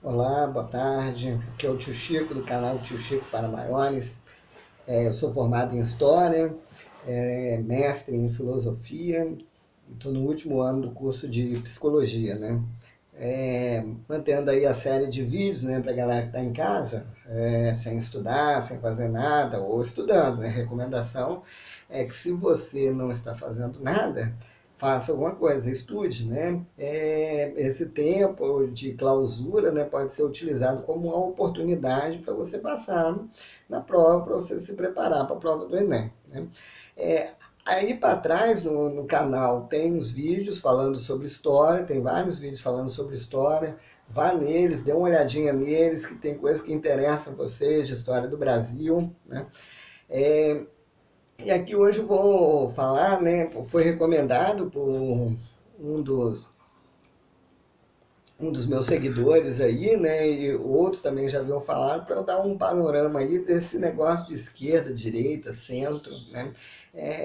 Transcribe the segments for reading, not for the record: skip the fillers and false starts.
Olá, boa tarde. Aqui é o tio Chico, do canal Tio Chico para Maiores. Eu sou formado em História, mestre em Filosofia e estou no último ano do curso de Psicologia, né? Mantendo aí a série de vídeos, né, para a galera que está em casa, sem estudar, sem fazer nada, ou estudando, né? Recomendação é que se você não está fazendo nada, faça alguma coisa, estude, né? Esse tempo de clausura, né, pode ser utilizado como uma oportunidade para você passar na prova, para você se preparar para a prova do Enem, né? É, Aí para trás no canal tem uns vídeos falando sobre história, tem vários vídeos falando sobre história. Vá neles, dê uma olhadinha neles, que tem coisas que interessam vocês de história do Brasil, né? É, e aqui hoje eu vou falar, né? Foi recomendado por um dos um dos meus seguidores aí, né, e outros também já haviam falado, para eu dar um panorama aí desse negócio de esquerda, direita, centro, né,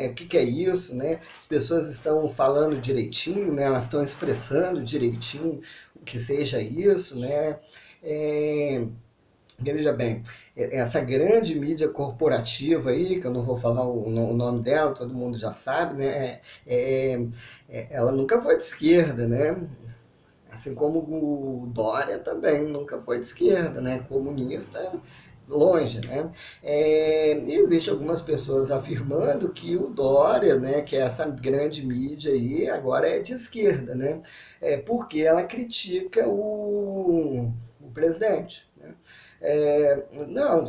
o que é isso, né, as pessoas estão falando direitinho, né, elas estão expressando direitinho o que seja isso, né, é, veja bem, essa grande mídia corporativa aí, que eu não vou falar o nome dela, todo mundo já sabe, né, ela nunca foi de esquerda, né, assim como o Dória também nunca foi de esquerda, né? Comunista, longe, né? E existe algumas pessoas afirmando que o Dória, né, que é essa grande mídia aí, agora é de esquerda, né? Porque ela critica o presidente, né? Não,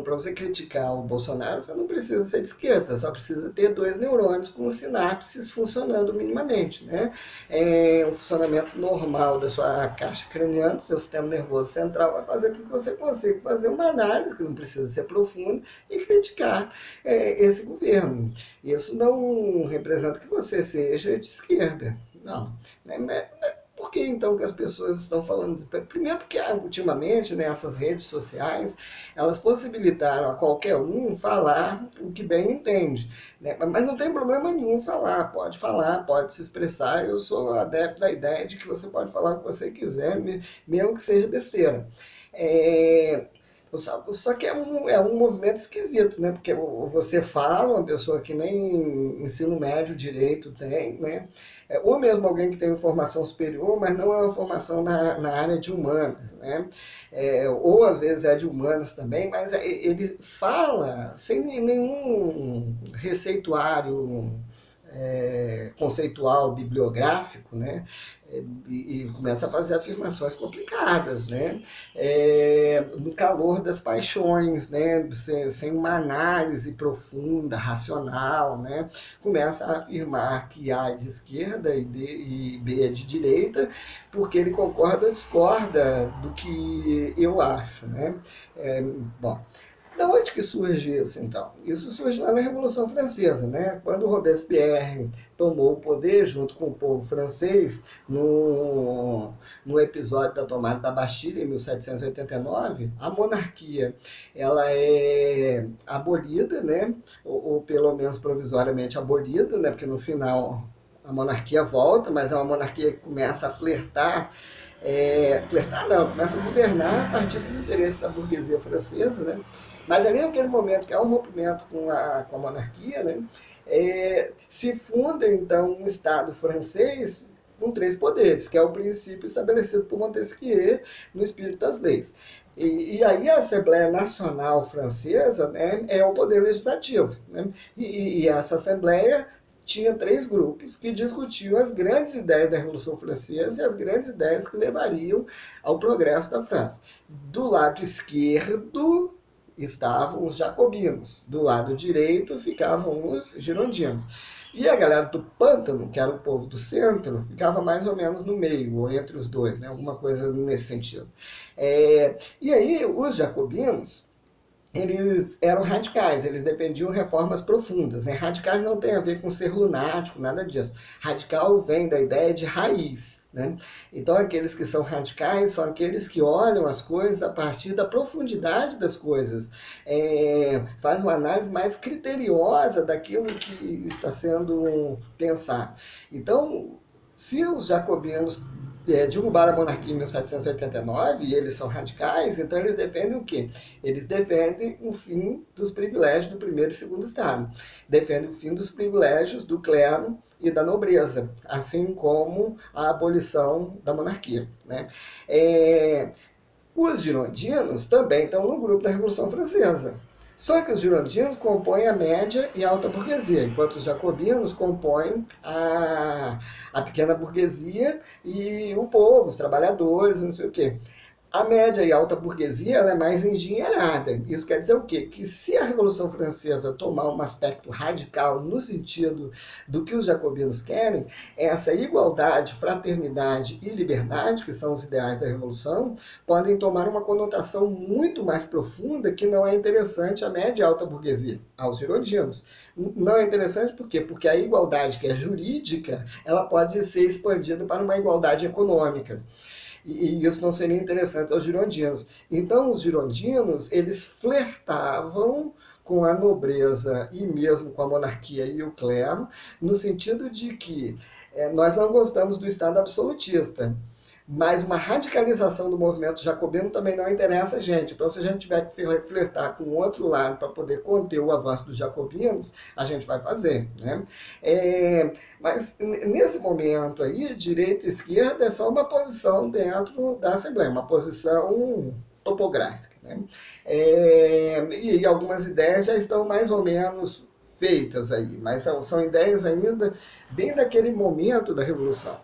para você criticar o Bolsonaro, você não precisa ser de esquerda, você só precisa ter dois neurônios com sinapses funcionando minimamente, né? Um funcionamento normal da sua caixa craniana, do seu sistema nervoso central, vai fazer com que você consiga fazer uma análise, que não precisa ser profunda, e criticar esse governo. Isso não representa que você seja de esquerda, não. Por que então que as pessoas estão falando? Primeiro porque ultimamente, né, essas redes sociais, elas possibilitaram a qualquer um falar o que bem entende, né? Mas não tem problema nenhum falar, pode se expressar. Eu sou adepto da ideia de que você pode falar o que você quiser, mesmo que seja besteira. É, só que é um movimento esquisito, né? Porque você fala, uma pessoa que nem ensino médio direito tem, né? Ou mesmo alguém que tem formação superior, mas não é uma formação na área de humanas, né? Ou às vezes é de humanas também, mas ele fala sem nenhum receituário conceitual, bibliográfico, né? E começa a fazer afirmações complicadas, né? No calor das paixões, né? Sem uma análise profunda, racional, né? Começa a afirmar que A é de esquerda e B é de direita, porque ele concorda ou discorda do que eu acho, né? Bom, da onde que surge isso, então? Isso surge lá na Revolução Francesa, né? Quando Robespierre tomou o poder junto com o povo francês no episódio da tomada da Bastilha, em 1789, a monarquia ela é abolida, né? Ou pelo menos provisoriamente abolida, né? Porque no final a monarquia volta, mas é uma monarquia que começa a flertar não, começa a governar a partir dos interesses da burguesia francesa, né? Mas ali naquele momento que há um rompimento com a monarquia, né, se funda então um Estado francês com três poderes, que é o princípio estabelecido por Montesquieu no Espírito das Leis. E aí a Assembleia Nacional Francesa, né, é o poder legislativo. Né, e essa Assembleia tinha três grupos que discutiam as grandes ideias da Revolução Francesa e as grandes ideias que levariam ao progresso da França. Do lado esquerdo estavam os jacobinos, do lado direito ficavam os girondinos. E a galera do pântano, que era o povo do centro, ficava mais ou menos no meio, ou entre os dois, né? Alguma coisa nesse sentido. E aí, os jacobinos, eles eram radicais, eles defendiam reformas profundas. Né? Radicais não tem a ver com ser lunático, nada disso. Radical vem da ideia de raiz. Né? Então, aqueles que são radicais são aqueles que olham as coisas a partir da profundidade das coisas, fazem uma análise mais criteriosa daquilo que está sendo pensado. Então, se os jacobinos derrubaram a monarquia em 1789 e eles são radicais, então eles defendem o quê? Eles defendem o fim dos privilégios do primeiro e segundo estado, defendem o fim dos privilégios do clero e da nobreza, assim como a abolição da monarquia, né? Os girondinos também estão no grupo da Revolução Francesa. Só que os girondinos compõem a média e a alta burguesia, enquanto os jacobinos compõem a pequena burguesia e o povo, os trabalhadores, não sei o quê. A média e a alta burguesia ela é mais engenheirada. Isso quer dizer o quê? Que se a Revolução Francesa tomar um aspecto radical no sentido do que os jacobinos querem, essa igualdade, fraternidade e liberdade, que são os ideais da Revolução, podem tomar uma conotação muito mais profunda que não é interessante à média e alta burguesia, aos girondinos. Não é interessante por quê? Porque a igualdade que é jurídica, ela pode ser expandida para uma igualdade econômica. E isso não seria interessante aos girondinos. Então, os girondinos, eles flertavam com a nobreza e mesmo com a monarquia e o clero, no sentido de que nós não gostamos do Estado absolutista, mas uma radicalização do movimento jacobino também não interessa a gente. Então, se a gente tiver que flertar com o outro lado para poder conter o avanço dos jacobinos, a gente vai fazer, né? Mas nesse momento aí, direita e esquerda é só uma posição dentro da Assembleia, uma posição topográfica, né? E algumas ideias já estão mais ou menos feitas aí, mas são ideias ainda bem daquele momento da Revolução.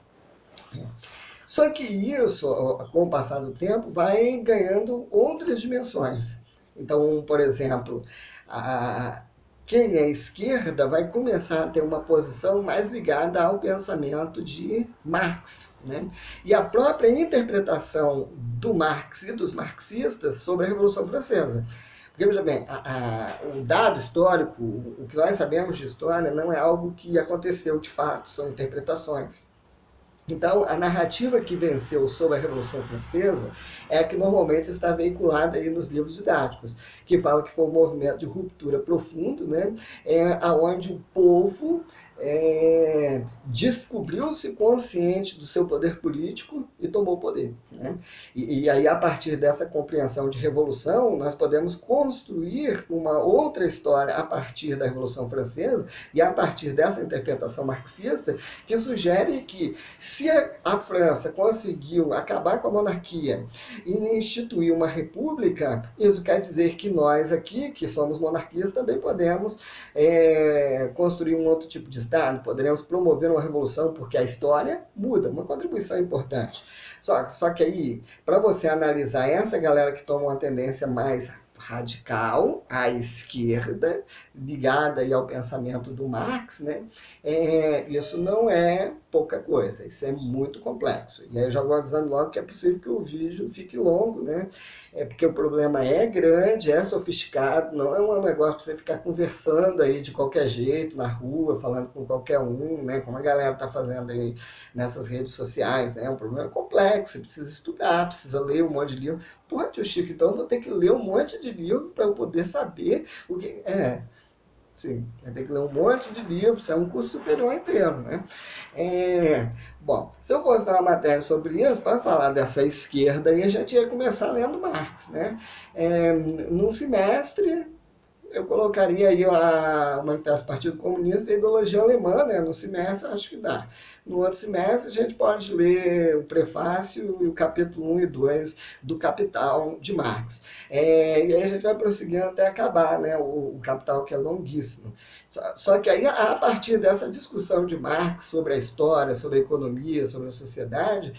Só que isso, com o passar do tempo, vai ganhando outras dimensões. Então, por exemplo, quem é esquerda vai começar a ter uma posição mais ligada ao pensamento de Marx, né? E a própria interpretação do Marx e dos marxistas sobre a Revolução Francesa. Porque, veja bem, o dado histórico, o que nós sabemos de história, não é algo que aconteceu de fato, são interpretações. Então, a narrativa que venceu sobre a Revolução Francesa é a que normalmente está veiculada aí nos livros didáticos, que fala que foi um movimento de ruptura profundo, né, onde o povo descobriu-se consciente do seu poder político e tomou o poder, né? E aí, a partir dessa compreensão de revolução, nós podemos construir uma outra história a partir da Revolução Francesa e a partir dessa interpretação marxista, que sugere que se a França conseguiu acabar com a monarquia e instituir uma república, isso quer dizer que nós aqui, que somos monarquistas, também podemos construir um outro tipo de Estado, poderemos promover uma revolução, porque a história muda, uma contribuição importante. Só que aí, para você analisar essa galera que toma uma tendência mais radical à esquerda, ligada aí ao pensamento do Marx, né? Isso não é pouca coisa, isso é muito complexo. E aí eu já vou avisando logo que é possível que o vídeo fique longo, né? Porque o problema é grande, é sofisticado, não é um negócio para você ficar conversando aí de qualquer jeito, na rua, falando com qualquer um, né? Como a galera está fazendo aí nessas redes sociais, né? É um problema complexo, você precisa estudar, precisa ler um monte de livro. Pô, tio Chico, então eu vou ter que ler um monte de livro para eu poder saber o que é. Sim, vai ter que ler um monte de livros, é um curso superior inteiro, né? Bom, se eu fosse dar uma matéria sobre isso, para falar dessa esquerda, aí a gente ia começar lendo Marx, né? Num semestre, eu colocaria aí o Manifesto do Partido Comunista e a ideologia alemã, né? No semestre, eu acho que dá. No outro semestre, a gente pode ler o prefácio e o capítulo 1 e 2 do Capital de Marx. E aí a gente vai prosseguindo até acabar, né? O Capital, que é longuíssimo. Só que aí, a partir dessa discussão de Marx sobre a história, sobre a economia, sobre a sociedade,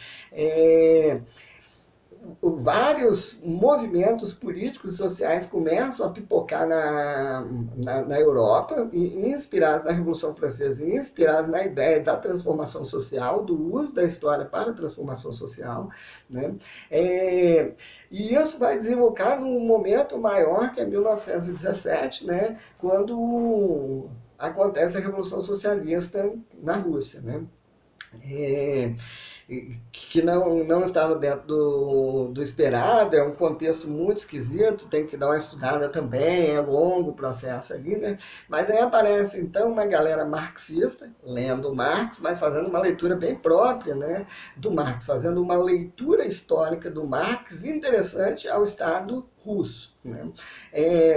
vários movimentos políticos e sociais começam a pipocar na Europa, inspirados na Revolução Francesa, inspirados na ideia da transformação social, do uso da história para a transformação social, né? E isso vai desembocar num momento maior, que é 1917, né? Quando acontece a Revolução Socialista na Rússia, né? que não estava dentro do esperado, é um contexto muito esquisito, tem que dar uma estudada também, é longo o processo ali, né? Mas aí aparece então uma galera marxista, lendo Marx, mas fazendo uma leitura bem própria, né, do Marx, fazendo uma leitura histórica do Marx interessante ao Estado russo, né?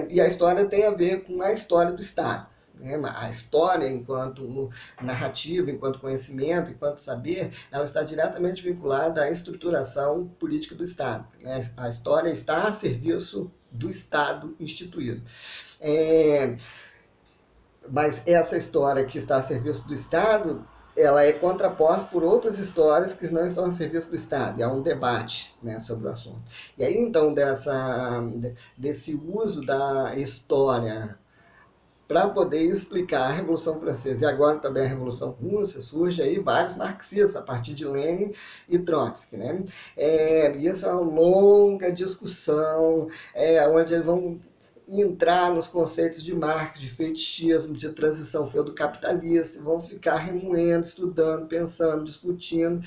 E a história tem a ver com a história do Estado. A história, enquanto narrativa, enquanto conhecimento, enquanto saber, ela está diretamente vinculada à estruturação política do Estado. A história está a serviço do Estado instituído. Mas essa história que está a serviço do Estado, ela é contraposta por outras histórias que não estão a serviço do Estado. E há um debate, né, sobre o assunto. E aí, então, desse uso da história para poder explicar a Revolução Francesa e agora também a Revolução Russa, surge aí vários marxistas, a partir de Lenin e Trotsky, né? E essa é uma longa discussão, onde eles vão entrar nos conceitos de Marx, de fetichismo, de transição feudo-capitalista, vão ficar remoendo, estudando, pensando, discutindo,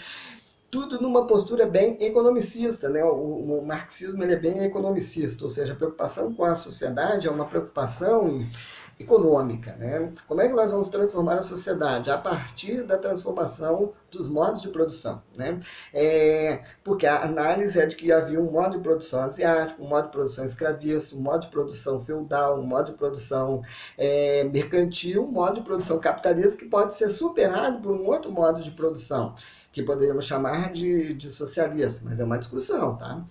tudo numa postura bem economicista, né? O marxismo ele é bem economicista, ou seja, a preocupação com a sociedade é uma preocupação econômica, né? Como é que nós vamos transformar a sociedade? A partir da transformação dos modos de produção, né? Porque a análise é de que havia um modo de produção asiático, um modo de produção escravista, um modo de produção feudal, um modo de produção mercantil, um modo de produção capitalista que pode ser superado por um outro modo de produção, que poderíamos chamar de socialista, mas é uma discussão, tá?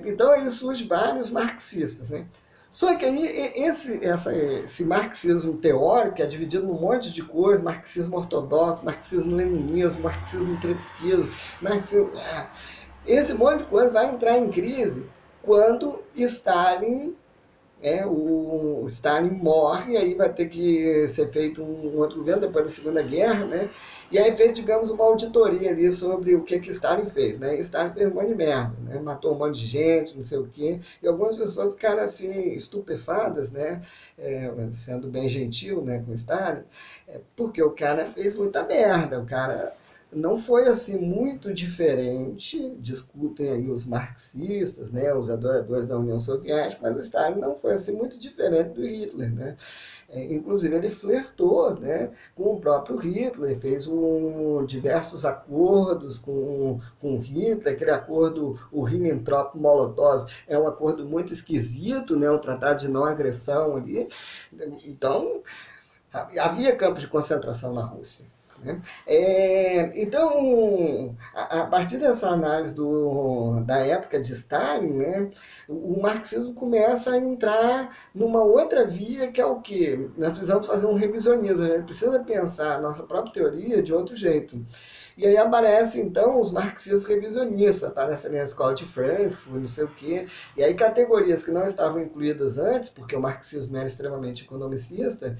Então aí surgem vários marxistas, né? Só que aí esse marxismo teórico é dividido num monte de coisas, marxismo ortodoxo, marxismo-leninismo, marxismo-trotskismo, esse monte de coisa vai entrar em crise quando Stalin o Stalin morre, aí vai ter que ser feito um outro governo depois da Segunda Guerra, né? E aí fez, digamos, uma auditoria ali sobre o que Stalin fez, né? E Stalin fez um monte de merda, né? Matou um monte de gente, não sei o quê, e algumas pessoas ficaram assim, estupefadas, né? Sendo bem gentil, né, com Stalin, porque o cara fez muita merda, o cara não foi assim muito diferente, discutem aí os marxistas, né, os adoradores da União Soviética, mas o Stalin não foi assim muito diferente do Hitler, né? Inclusive ele flertou, né, com o próprio Hitler, fez diversos acordos com Hitler, aquele acordo, o Ribbentrop-Molotov, é um acordo muito esquisito, né, um tratado de não agressão ali. Então, havia campos de concentração na Rússia, né? Então, a partir dessa análise da época de Stalin, né, o marxismo começa a entrar numa outra via, que é o quê? Nós precisamos fazer um revisionismo, a gente precisa pensar a nossa própria teoria de outro jeito. E aí aparecem, então, os marxistas revisionistas, aparecem ali na escola de Frankfurt, não sei o quê, e aí categorias que não estavam incluídas antes, porque o marxismo era extremamente economicista,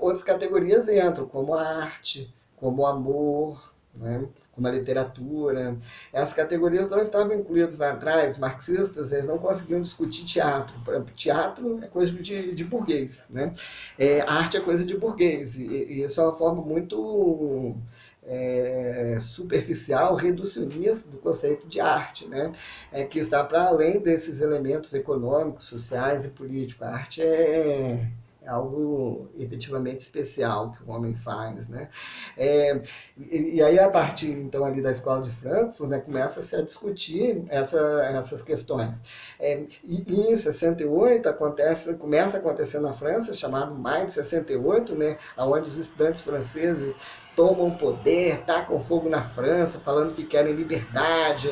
outras categorias entram, como a arte, como o amor, né, como a literatura. Essas categorias não estavam incluídas lá atrás, os marxistas eles não conseguiam discutir teatro. Teatro é coisa de burguês, né? A arte é coisa de burguês, e isso é uma forma muito superficial, reducionista do conceito de arte, né? Que está para além desses elementos econômicos, sociais e políticos. A arte é algo efetivamente especial que o homem faz, né? E aí, a partir, então, ali da escola de Frankfurt, né, começa-se a discutir essas questões. E em 68, começa a acontecer na França, chamado Maio de 68, né, onde os estudantes franceses tomam poder, tacam fogo na França, falando que querem liberdade,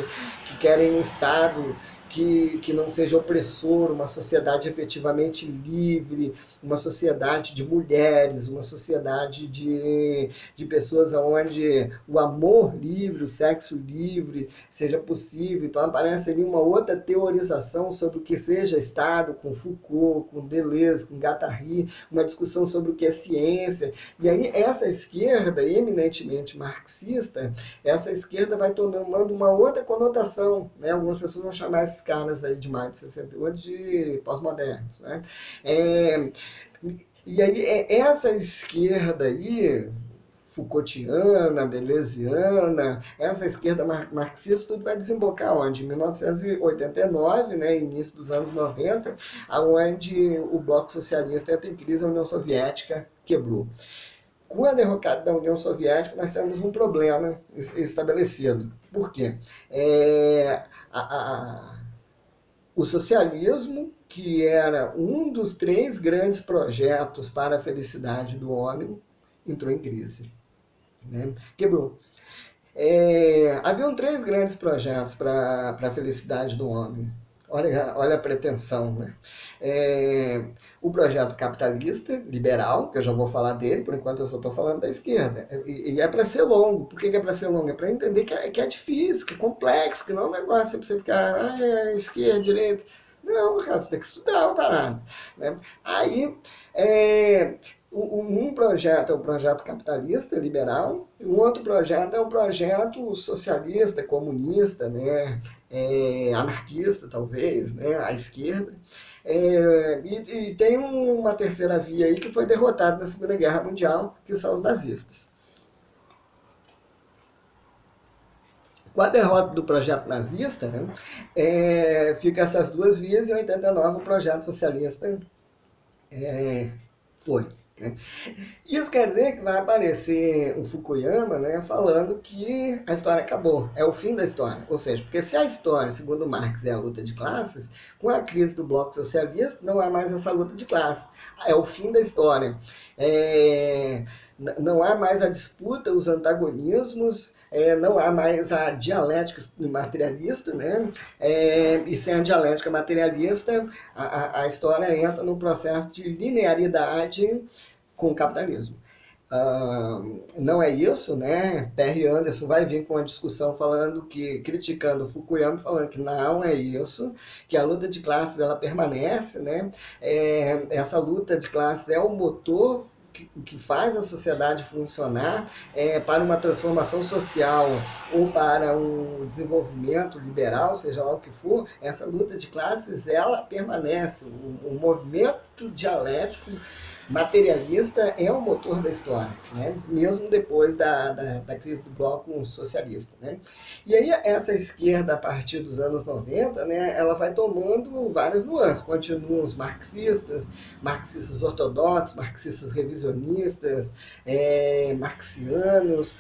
que querem um Estado que não seja opressor, uma sociedade efetivamente livre, uma sociedade de mulheres, uma sociedade de pessoas onde o amor livre, o sexo livre seja possível. Então aparece ali uma outra teorização sobre o que seja Estado, com Foucault, com Deleuze, com Guattari, uma discussão sobre o que é ciência. E aí essa esquerda, eminentemente marxista, essa esquerda vai tomando uma outra conotação, né? Algumas pessoas vão chamar esses caras aí de maio de 68 de pós-modernos, né? E aí essa esquerda aí Foucaultiana, deleuziana, essa esquerda marxista, tudo vai desembocar onde? Em 1989, né, início dos anos 90, onde o Bloco Socialista entra em crise, a União Soviética quebrou. Com a derrocada da União Soviética, nós temos um problema estabelecido. Por quê? O socialismo, que era um dos 3 grandes projetos para a felicidade do homem, entrou em crise. Né? Quebrou. Haviam 3 grandes projetos para a felicidade do homem. Olha a pretensão, né? O projeto capitalista, liberal, que eu já vou falar dele, por enquanto eu só estou falando da esquerda. E é para ser longo. Por que é para ser longo? É para entender que é difícil, que é complexo, que não é um negócio para você ficar, esquerda, direita. Não, cara, você tem que estudar uma parada. Né? Aí, um projeto é o projeto capitalista, liberal, e um outro projeto é o projeto socialista, comunista, né? Anarquista, talvez, né? À esquerda. E tem uma terceira via aí que foi derrotada na Segunda Guerra Mundial, que são os nazistas. Com a derrota do projeto nazista, né, fica essas 2 vias, e em 89 o projeto socialista foi. Né? Isso quer dizer que vai aparecer o Fukuyama, né, falando que a história acabou, é o fim da história. Ou seja, porque se a história, segundo Marx, é a luta de classes, com a crise do Bloco Socialista não há mais essa luta de classes. É o fim da história. Não há mais a disputa, os antagonismos, não há mais a dialética materialista, né? E sem a dialética materialista, a história entra num processo de linearidade com o capitalismo. Não é isso, né? Perry Anderson vai vir com uma discussão falando que, criticando Fukuyama, falando que não é isso, que a luta de classes ela permanece, né? Essa luta de classes é o motor que faz a sociedade funcionar para uma transformação social ou para um desenvolvimento liberal, seja lá o que for. Essa luta de classes ela permanece. O movimento dialético materialista é o motor da história, né? Mesmo depois da crise do bloco socialista. Né? E aí essa esquerda, a partir dos anos 90, né, ela vai tomando várias nuances. Continuam os marxistas ortodoxos, marxistas revisionistas, marxianos,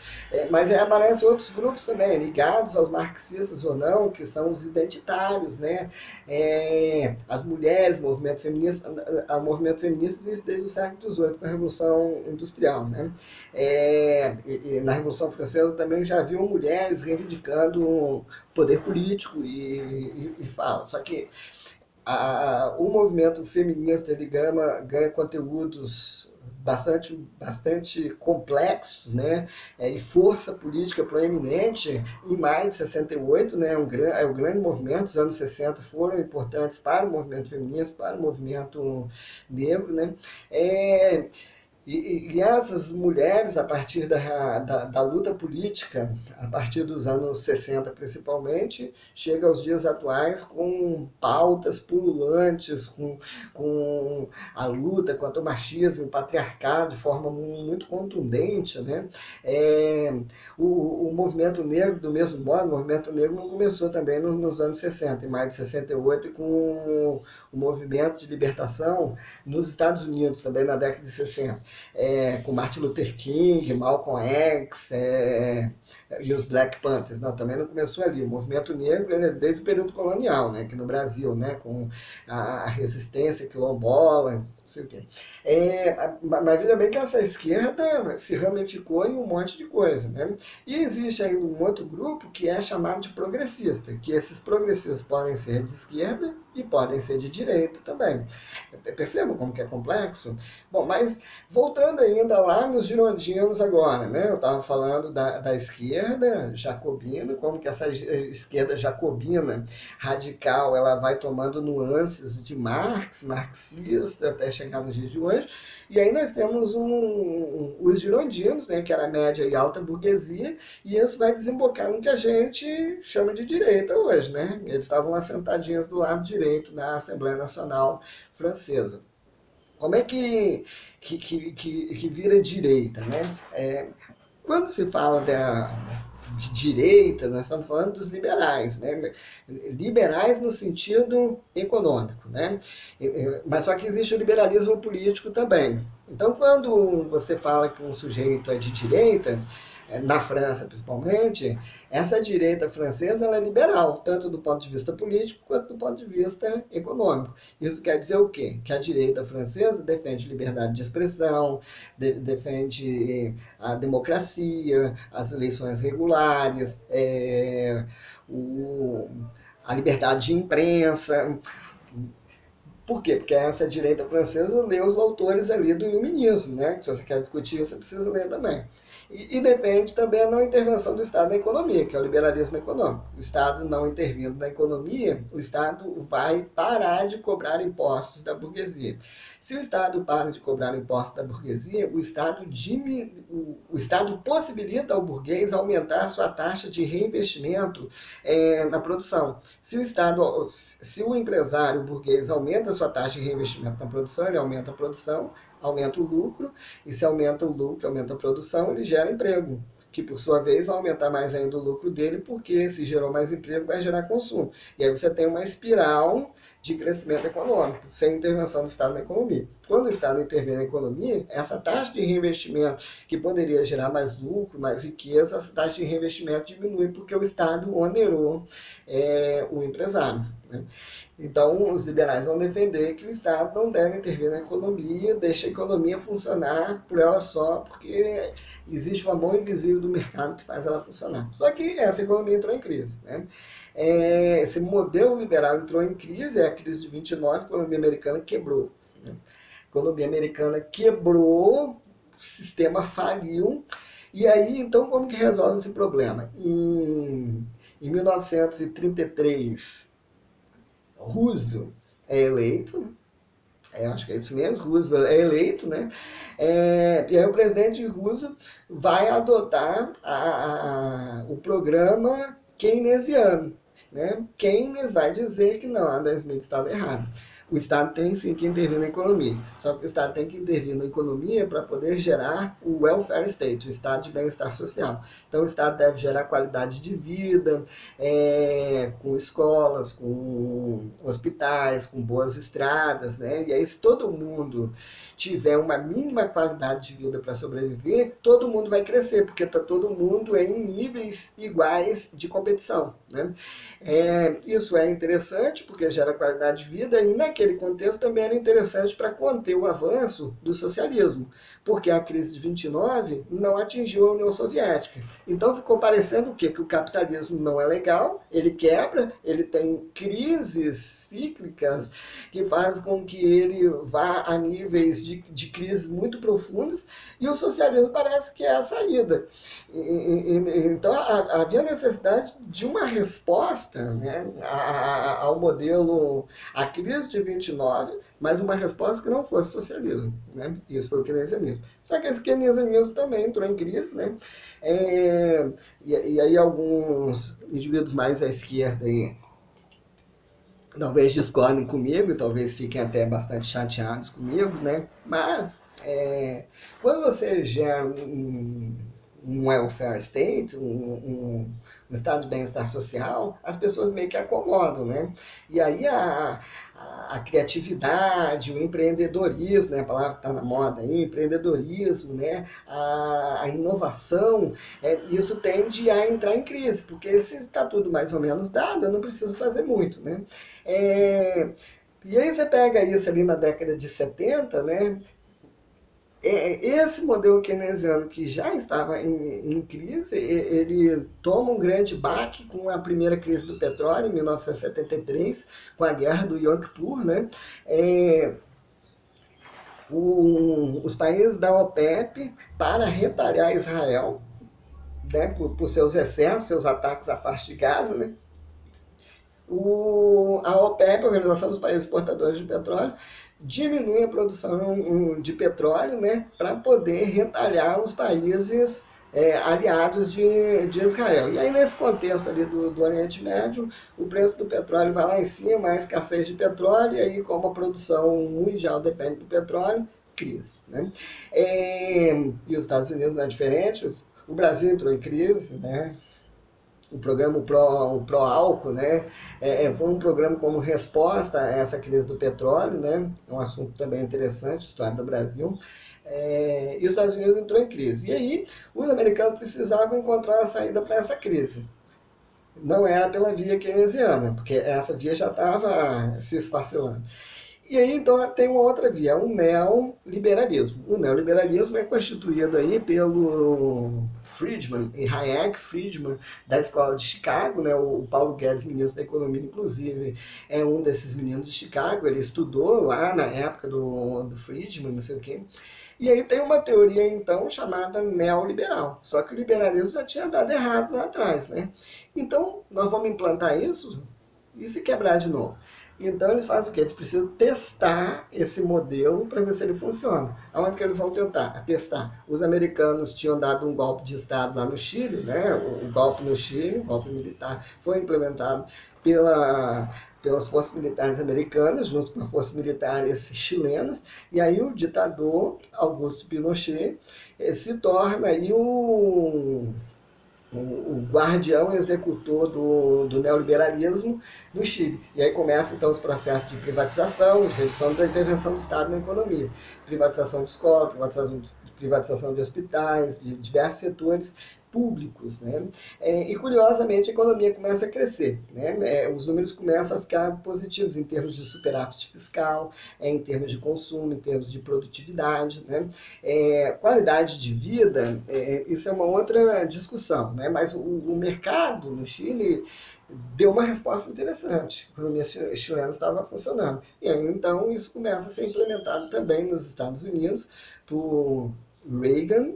mas aparecem outros grupos também, ligados aos marxistas ou não, que são os identitários, né? As mulheres, o movimento feminista existe desde o século XVIII, com a Revolução Industrial. Né? E na Revolução Francesa também já haviam mulheres reivindicando poder político e fala. Só que o movimento feminista ele ganha conteúdos bastante complexos, né? E força política proeminente em maio de 68, né? O grande movimento. Os anos 60 foram importantes para o movimento feminista, para o movimento negro, né? E essas mulheres, a partir da luta política, a partir dos anos 60 principalmente, chegam aos dias atuais com pautas pululantes, com a luta contra o machismo, o patriarcado, de forma muito contundente. Né? O movimento negro, do mesmo modo, o movimento negro não começou também nos anos 60, em maio de 68, com o movimento de libertação nos Estados Unidos, também na década de 60. Com Martin Luther King, Malcolm X e os Black Panthers. Não, também não começou ali. O movimento negro desde o período colonial, né, aqui no Brasil, né, com a resistência quilombola, não sei o quê. Mas veja bem que essa esquerda se ramificou em um monte de coisa. Né? E existe ainda um outro grupo que é chamado de progressista, que esses progressistas podem ser de esquerda e podem ser de direita também. Percebam como que é complexo? Bom, mas voltando ainda lá nos girondinos agora, né? Eu estava falando da esquerda jacobina, como que essa esquerda jacobina radical ela vai tomando nuances de Marx, marxista, até chegar nos dias de hoje. E aí nós temos os girondinos, né, que era a média e alta burguesia, e isso vai desembocar no que a gente chama de direita hoje. Né? Eles estavam lá sentadinhos do lado direito na Assembleia Nacional Francesa. Como é que vira direita? Né? Quando se fala de direita, nós estamos falando dos liberais, né? Liberais no sentido econômico, né? Mas só que existe o liberalismo político também. Então, quando você fala que um sujeito é de direita, na França principalmente, essa direita francesa ela é liberal, tanto do ponto de vista político quanto do ponto de vista econômico. Isso quer dizer o quê? Que a direita francesa defende liberdade de expressão, defende a democracia, as eleições regulares, a liberdade de imprensa. Por quê? Porque essa direita francesa lê os autores ali do iluminismo, né? Se você quer discutir, você precisa ler também. E depende também a não intervenção do Estado na economia, que é o liberalismo econômico. O Estado não intervindo na economia, o Estado vai parar de cobrar impostos da burguesia. Se o Estado para de cobrar impostos da burguesia, o Estado possibilita ao burguês aumentar a sua taxa de reinvestimento na produção. Se o empresário burguês aumenta a sua taxa de reinvestimento na produção, ele aumenta a produção, aumenta o lucro, e se aumenta o lucro, aumenta a produção, ele gera emprego, que por sua vez vai aumentar mais ainda o lucro dele, porque se gerou mais emprego, vai gerar consumo. E aí você tem uma espiral de crescimento econômico, sem intervenção do Estado na economia. Quando o Estado intervém na economia, essa taxa de reinvestimento, que poderia gerar mais lucro, mais riqueza, essa taxa de reinvestimento diminui, porque o Estado onerou o empresário, né? Então, os liberais vão defender que o Estado não deve intervir na economia, deixa a economia funcionar por ela só, porque existe uma mão invisível do mercado que faz ela funcionar. Só que essa economia entrou em crise, né? Esse modelo liberal entrou em crise, é a crise de 29, a economia americana quebrou, né? A economia americana quebrou, o sistema faliu, e aí, então, como que resolve esse problema? Em 1933, Roosevelt é eleito, acho que é isso mesmo, Roosevelt é eleito, né? E aí o presidente Roosevelt vai adotar o programa keynesiano, né? Keynes vai dizer que não, Adam Smith estava errado. O Estado tem sim que intervir na economia, só que o Estado tem que intervir na economia para poder gerar o welfare state, o estado de bem-estar social. Então o Estado deve gerar qualidade de vida, com escolas, com hospitais, com boas estradas, né? E aí se todo mundo tiver uma mínima qualidade de vida para sobreviver, todo mundo vai crescer, porque está todo mundo em níveis iguais de competição, né? Isso é interessante, porque gera qualidade de vida, e naquele contexto também era interessante para conter o avanço do socialismo, porque a crise de 29 não atingiu a União Soviética. Então ficou parecendo o quê? Que o capitalismo não é legal, ele quebra, ele tem crises cíclicas que fazem com que ele vá a níveis de crises muito profundas, e o socialismo parece que é a saída. Então havia necessidade de uma resposta, né, ao modelo, à crise de 29, mas uma resposta que não fosse socialismo, né? Isso foi o keynesianismo. Só que esse keynesianismo também entrou em crise, né? E aí alguns indivíduos mais à esquerda aí, talvez discordem comigo, talvez fiquem até bastante chateados comigo, né? Mas quando você gera um welfare state, um estado de bem-estar social, as pessoas meio que acomodam, né? E aí a criatividade, o empreendedorismo, né? A palavra que está na moda aí, empreendedorismo, né? A inovação, isso tende a entrar em crise, porque se está tudo mais ou menos dado, eu não preciso fazer muito, né? E aí você pega isso ali na década de 70, né? Esse modelo keynesiano que já estava em crise, ele toma um grande baque com a primeira crise do petróleo, em 1973, com a guerra do Yom Kippur, né? Os países da OPEP, para retalhar Israel, né, por seus excessos, seus ataques à faixa de Gaza, né? A OPEP, a Organização dos Países Exportadores de Petróleo, diminui a produção de petróleo, né, para poder retalhar os países aliados de Israel. E aí, nesse contexto ali do Oriente Médio, o preço do petróleo vai lá em cima, a escassez de petróleo, e aí, como a produção mundial depende do petróleo, crise, né? E os Estados Unidos não é diferente, o Brasil entrou em crise, né? O programa o Pró-Álcool, né? Foi um programa como resposta a essa crise do petróleo, né? É um assunto também interessante, história do Brasil. E os Estados Unidos entrou em crise. E aí, os americanos precisavam encontrar a saída para essa crise. Não era pela via keynesiana, porque essa via já estava se esfacelando. E aí, então, tem uma outra via, o neoliberalismo. O neoliberalismo é constituído aí pelo Friedman e Hayek Friedman, da Escola de Chicago, né? O Paulo Guedes, ministro da Economia, inclusive, é um desses meninos de Chicago. Ele estudou lá na época do Friedman, não sei o quê. E aí tem uma teoria, então, chamada neoliberal. Só que o liberalismo já tinha dado errado lá atrás, né? Então, nós vamos implantar isso e se quebrar de novo. Então eles fazem o quê? Eles precisam testar esse modelo para ver se ele funciona. Aonde que eles vão tentar? Testar. Os americanos tinham dado um golpe de Estado lá no Chile, né? O golpe no Chile, o golpe militar, foi implementado pelas forças militares americanas, junto com as forças militares chilenas, e aí o ditador Augusto Pinochet se torna aí o guardião executor do neoliberalismo no Chile. E aí começa então os processos de privatização, de redução da intervenção do Estado na economia. Privatização de escola, privatização de hospitais, de diversos setores públicos, né? E curiosamente a economia começa a crescer, né? Os números começam a ficar positivos em termos de superávit fiscal, em termos de consumo, em termos de produtividade, né? Qualidade de vida, isso é uma outra discussão, né? Mas o mercado no Chile deu uma resposta interessante. A economia chilena estava funcionando. E aí, então, isso começa a ser implementado também nos Estados Unidos por Reagan,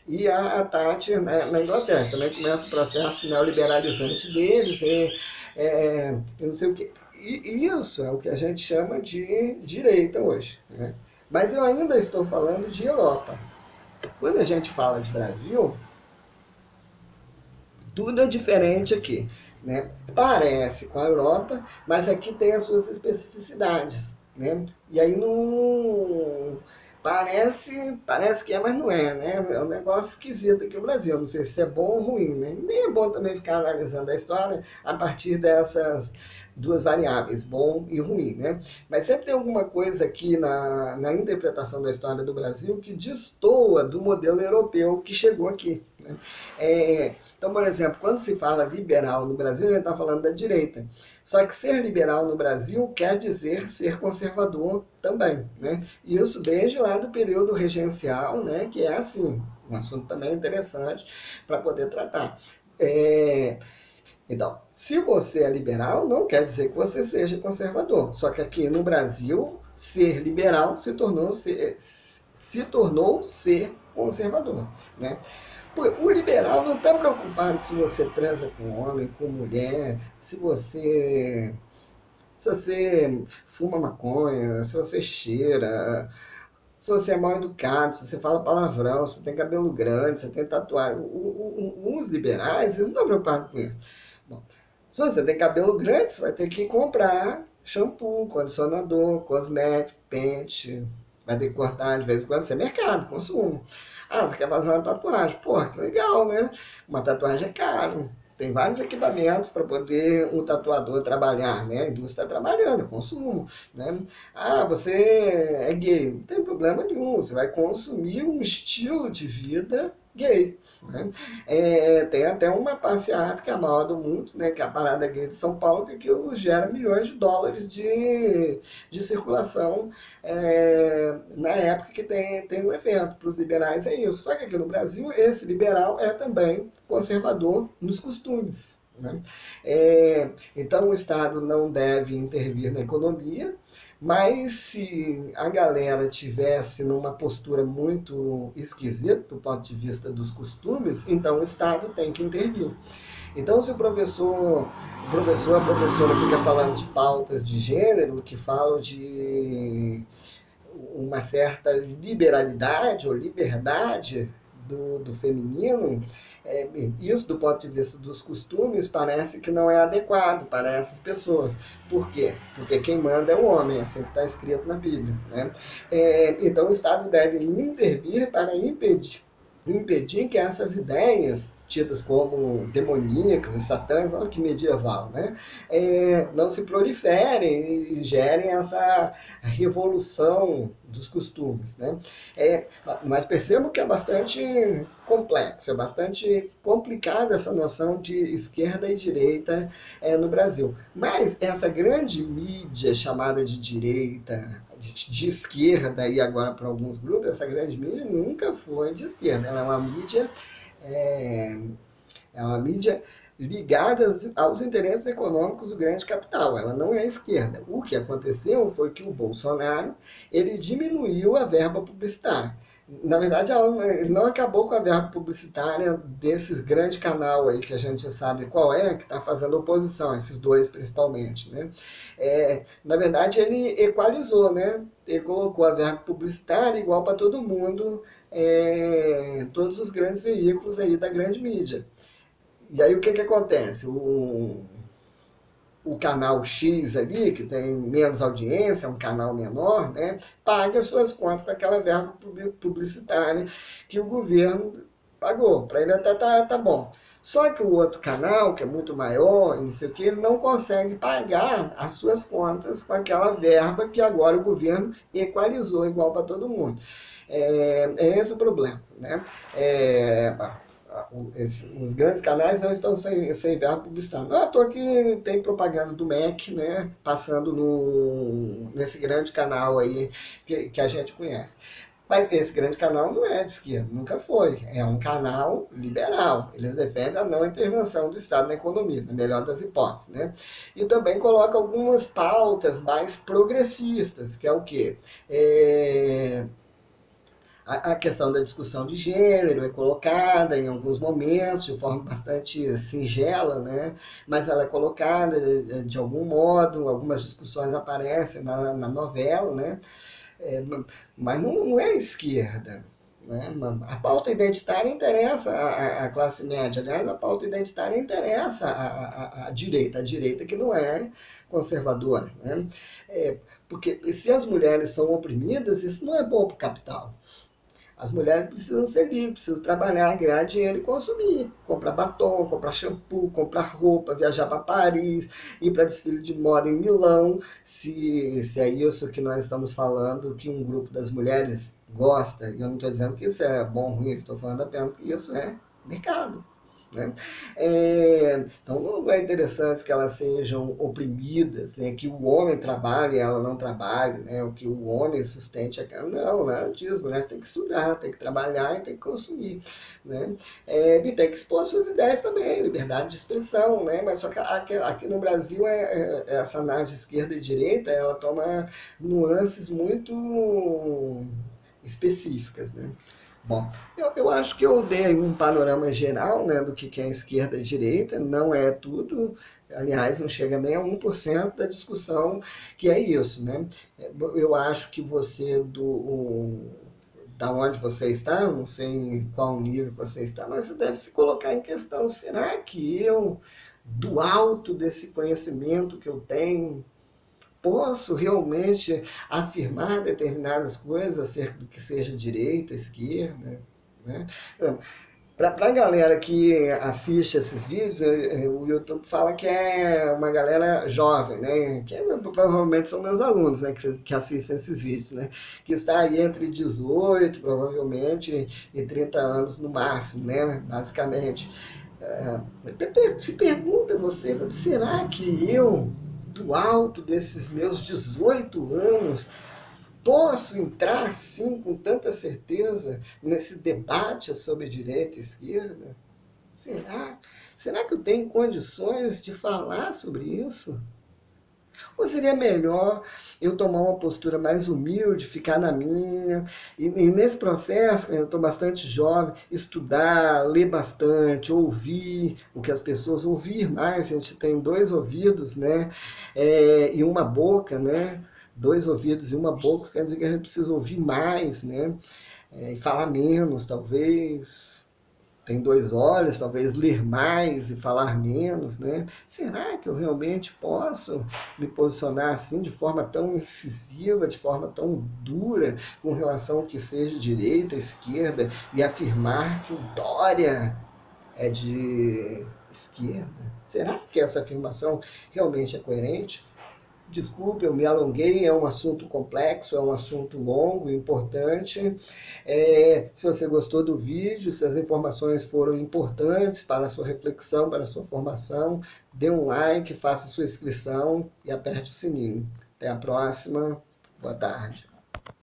e a Thatcher na Inglaterra. Também começa o processo neoliberalizante deles, eu não sei o que. E isso é o que a gente chama de direita hoje, né? Mas eu ainda estou falando de Europa. Quando a gente fala de Brasil, tudo é diferente aqui, né? Parece com a Europa, mas aqui tem as suas especificidades, né? E aí não parece que é, mas não é, né? É um negócio esquisito aqui no Brasil. Não sei se é bom ou ruim, né? Nem é bom também ficar analisando a história a partir dessas duas variáveis, bom e ruim, né? Mas sempre tem alguma coisa aqui na interpretação da história do Brasil que destoa do modelo europeu que chegou aqui, né? Então, por exemplo, quando se fala liberal no Brasil, a gente está falando da direita. Só que ser liberal no Brasil quer dizer ser conservador também, né? E isso desde lá do período regencial, né? Que é assim, um assunto também interessante para poder tratar. Então, se você é liberal, não quer dizer que você seja conservador. Só que aqui no Brasil, ser liberal se tornou ser conservador, né? O liberal não está preocupado se você transa com homem, com mulher, se você fuma maconha, se você cheira, se você é mal educado, se você fala palavrão, se você tem cabelo grande, se você tem tatuagem. Os liberais, eles não estão preocupados com isso. Bom, se você tem cabelo grande, você vai ter que comprar shampoo, condicionador, cosmético, pente, vai ter que cortar de vez em quando, isso é mercado, consumo. Ah, você quer fazer uma tatuagem? Pô, que legal, né? Uma tatuagem é caro. Tem vários equipamentos para poder um tatuador trabalhar, né? A indústria está trabalhando, é consumo, né? Ah, você é gay. Não tem problema nenhum. Você vai consumir um estilo de vida gay, né? Tem até uma passeata que é a maior do mundo, né? Que é a Parada Gay de São Paulo, que gera milhões de dólares de circulação na época que tem um evento. Para os liberais é isso. Só que aqui no Brasil, esse liberal é também conservador nos costumes, né? Então o Estado não deve intervir na economia, mas se a galera tivesse numa postura muito esquisita do ponto de vista dos costumes, então o Estado tem que intervir. Então, se a professora fica falando de pautas de gênero, que falam de uma certa liberalidade ou liberdade do feminino, isso do ponto de vista dos costumes parece que não é adequado para essas pessoas. Por quê? Porque quem manda é o homem, assim que está escrito na Bíblia, né? Então o Estado deve intervir para impedir impedir que essas ideias tidas como demoníacas e satânicas, olha que medieval, né? Não se proliferem e gerem essa revolução dos costumes, né? Mas percebo que é bastante complexo, é bastante complicada essa noção de esquerda e direita no Brasil. Mas essa grande mídia chamada de direita, de esquerda e agora para alguns grupos, essa grande mídia nunca foi de esquerda. Ela é, é uma mídia ligada aos interesses econômicos do grande capital. Ela não é esquerda. O que aconteceu foi que o Bolsonaro ele diminuiu a verba publicitária. Na verdade, ele não acabou com a verba publicitária desses grande canal aí, que a gente já sabe qual é, que está fazendo oposição, esses dois principalmente, né? Na verdade, ele equalizou, né? Ele colocou a verba publicitária igual para todo mundo, todos os grandes veículos aí da grande mídia. E aí o que acontece? O canal X ali, que tem menos audiência, um canal menor, né, paga suas contas com aquela verba publicitária que o governo pagou. Para ele até tá bom. Só que o outro canal, que é muito maior, não sei o que, ele não consegue pagar as suas contas com aquela verba que agora o governo equalizou igual para todo mundo. É esse o problema, né? Os grandes canais não estão sem verba publicitária. Não é à toa que tem propaganda do MEC, né, passando nesse grande canal aí que a gente conhece. Mas esse grande canal não é de esquerda, nunca foi. É um canal liberal. Eles defendem a não intervenção do Estado na economia, na melhor das hipóteses, né? E também coloca algumas pautas mais progressistas, que é o quê? A questão da discussão de gênero é colocada em alguns momentos de forma bastante singela, né? Mas ela é colocada de algum modo, algumas discussões aparecem na novela, né? Mas não é esquerda. Né? A pauta identitária interessa a classe média, aliás, a pauta identitária interessa a direita que não é conservadora. Né? Porque se as mulheres são oprimidas, isso não é bom para o capital. As mulheres precisam ser livres, precisam trabalhar, ganhar dinheiro e consumir. Comprar batom, comprar shampoo, comprar roupa, viajar para Paris, ir para desfile de moda em Milão. Se é isso que nós estamos falando, que um grupo das mulheres gosta, e eu não estou dizendo que isso é bom ou ruim, estou falando apenas que isso é mercado. Né? Então não é interessante que elas sejam oprimidas, né? Que o homem trabalhe e ela não trabalhe, né? Que o homem sustente a casa. Não, nada disso. A mulher tem que estudar, tem que trabalhar e tem que consumir. Né? E tem que expor suas ideias também, liberdade de expressão. Né? Mas só que aqui no Brasil essa análise de esquerda e direita ela toma nuances muito específicas. Né? Bom, eu acho que eu dei um panorama geral, né, do que é esquerda e direita, não é tudo, aliás, não chega nem a 1% da discussão que é isso, né? Eu acho que você, da onde você está, não sei em qual nível você está, mas você deve se colocar em questão, será que eu, do alto desse conhecimento que eu tenho, posso realmente afirmar determinadas coisas acerca do que seja direita, esquerda, né? Para a galera que assiste esses vídeos, o YouTube fala que é uma galera jovem, né? Que provavelmente são meus alunos, né? Que assistem esses vídeos, né? Que está aí entre 18, provavelmente, e 30 anos no máximo, né? Basicamente. Se pergunta você, será que eu, do alto desses meus 18 anos, posso entrar, sim, com tanta certeza, nesse debate sobre direita e esquerda? Será? Será que eu tenho condições de falar sobre isso? Ou seria melhor eu tomar uma postura mais humilde, ficar na minha, e nesse processo, eu estou bastante jovem, estudar, ler bastante, ouvir o que as pessoas, ouvir mais, a gente tem 2 ouvidos, né, e uma boca, né, 2 ouvidos e uma boca, quer dizer que a gente precisa ouvir mais, né, e falar menos, talvez, tem dois olhos, talvez ler mais e falar menos, né? Será que eu realmente posso me posicionar assim de forma tão incisiva, de forma tão dura com relação ao que seja direita, esquerda e afirmar que o Dória é de esquerda? Será que essa afirmação realmente é coerente? Desculpe, eu me alonguei, é um assunto complexo, é um assunto longo, importante. Se você gostou do vídeo, se as informações foram importantes para a sua reflexão, para a sua formação, dê um like, faça sua inscrição e aperte o sininho. Até a próxima. Boa tarde.